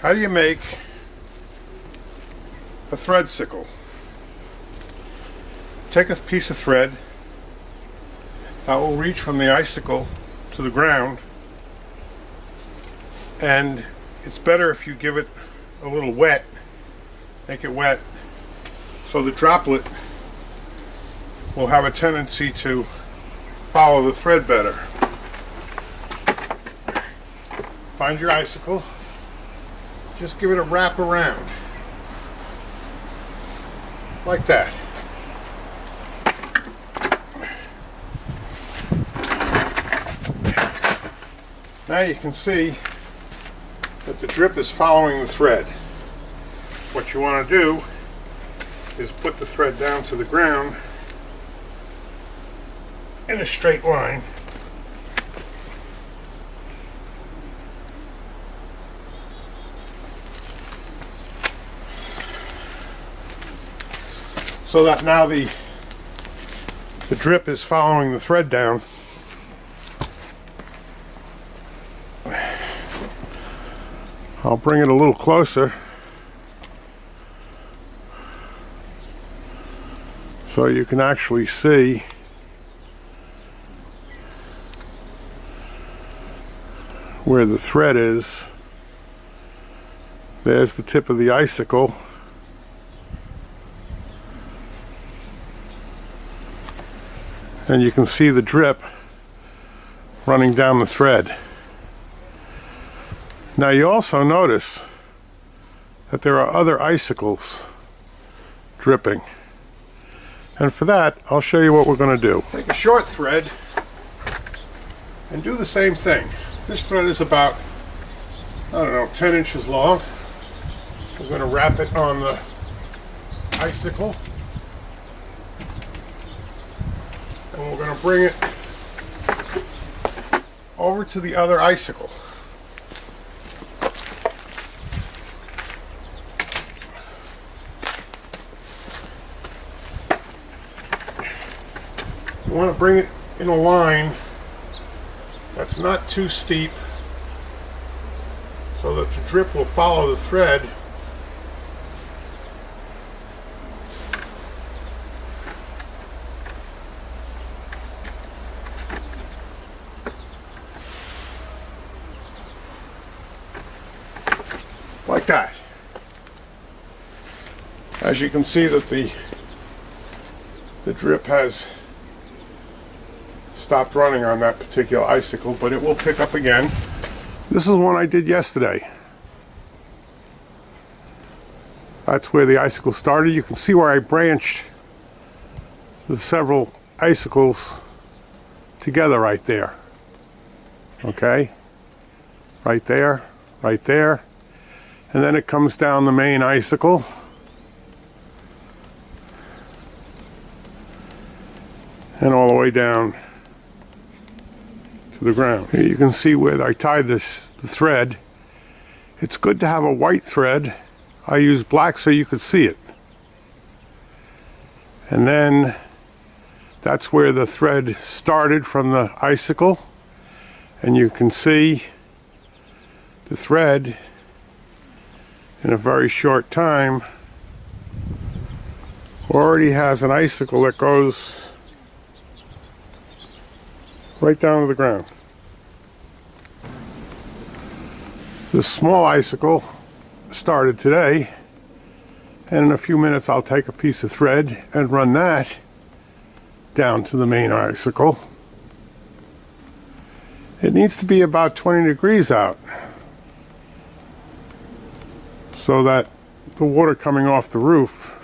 How do you make a threadcicle? Take a piece of thread that will reach from the icicle to the ground, and it's better if you give it a little wet, make it wet, so the droplet will have a tendency to follow the thread better. Find your icicle, just give it a wrap around, like that. Now you can see that the drip is following the thread. What you want to do is put the thread down to the ground in a straight line. So that now the drip is following the thread down. I'll bring it a little closer so you can actually see where the thread is. There's the tip of the icicle. And you can see the drip running down the thread. Now you also notice that there are other icicles dripping. And for that, I'll show you what we're going to do. Take a short thread and do the same thing. This thread is about, 10 inches long. We're going to wrap it on the icicle. And we're going to bring it over to the other icicle. You want to bring it in a line that's not too steep so that the drip will follow the thread. Like that. As you can see that the drip has stopped running on that particular icicle, but it will pick up again. This is one I did yesterday. That's where the icicle started. You can see where I branched the several icicles together right there. Okay? Right there, right there. And then it comes down the main icicle. And all the way down to the ground. Here you can see where I tied the thread. It's good to have a white thread. I use black so you could see it. And then that's where the thread started from the icicle. And you can see the thread in a very short time already has an icicle that goes right down to the ground. This small icicle started today, and in a few minutes I'll take a piece of thread and run that down to the main icicle. It needs to be about 20 degrees out so that the water coming off the roof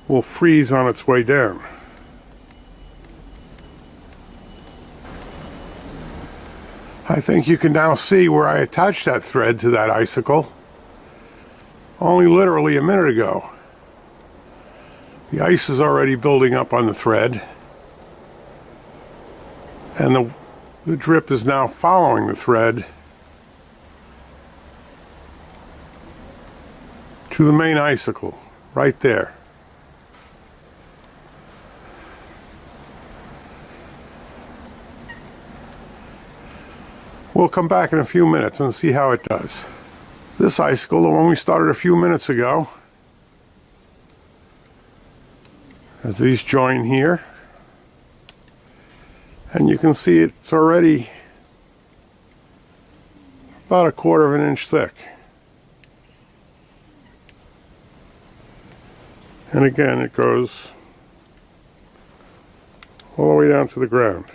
will freeze on its way down. I think you can now see where I attached that thread to that icicle only literally a minute ago. The ice is already building up on the thread, and the drip is now following the thread to the main icicle right there. We'll come back in a few minutes and see how it does. This icicle, the one we started a few minutes ago, has these join here, and you can see it's already about 1/4 of an inch thick. And again, it goes all the way down to the ground.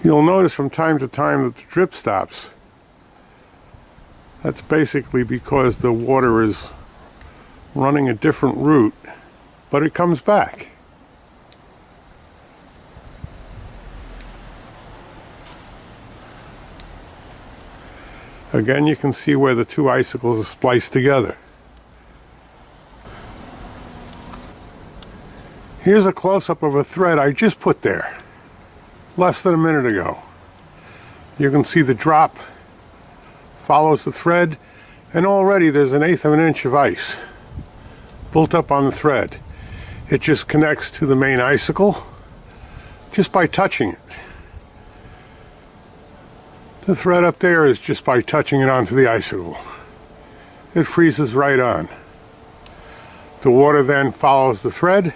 You'll notice from time to time that the drip stops. That's basically because the water is running a different route, but it comes back. Again, you can see where the two icicles are spliced together. Here's a close-up of a thread I just put there less than a minute ago. You can see the drop follows the thread, and already there's 1/8 of an inch of ice built up on the thread. It just connects to the main icicle just by touching it. The thread up there is just by touching it onto the icicle. It freezes right on. The water then follows the thread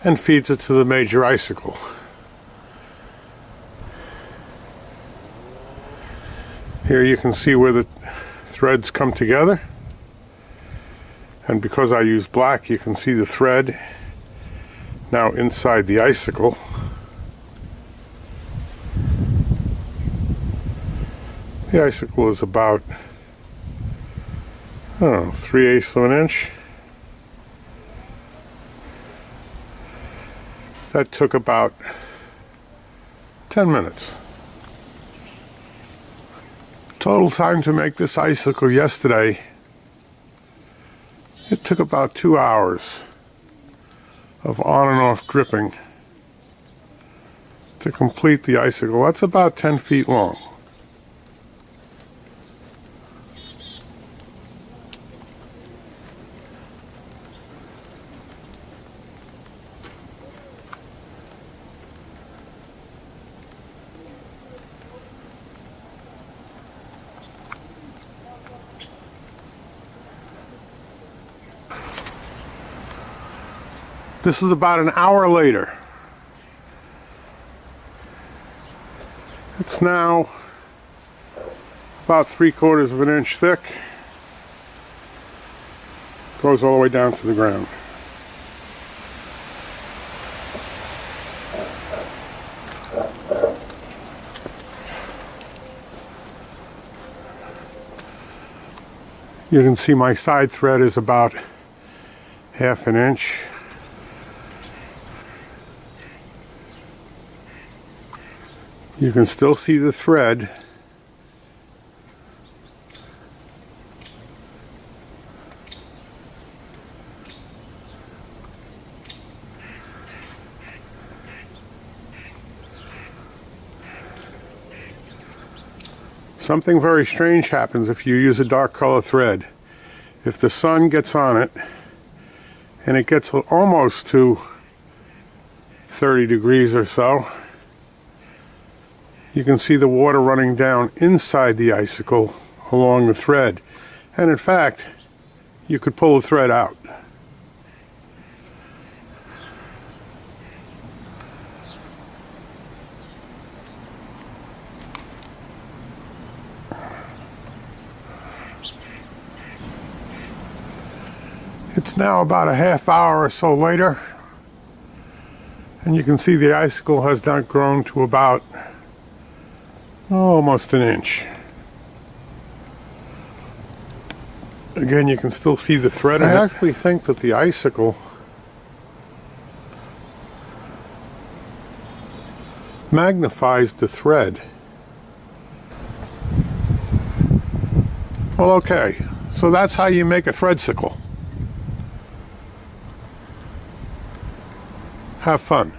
and feeds it to the major icicle. Here you can see where the threads come together, and because I use black, you can see the thread now inside the icicle. The icicle is about, I don't know, 3/8 of an inch. That took about 10 minutes. Total time to make this icicle yesterday, it took about 2 hours of on and off dripping to complete the icicle. That's about 10 feet long. This is about an hour later. It's now about 3/4 of an inch thick. Goes all the way down to the ground. You can see my side thread is about 1/2 an inch. You can still see the thread. Something very strange happens if you use a dark color thread. If the sun gets on it and it gets almost to 30 degrees or so, you can see the water running down inside the icicle along the thread. And in fact, you could pull the thread out. It's now about a half hour or so later, and you can see the icicle has now grown to about almost an inch. Again, you can still see the thread. I actually think that the icicle magnifies the thread. Well, okay, so that's how you make a threadcicle. Have fun.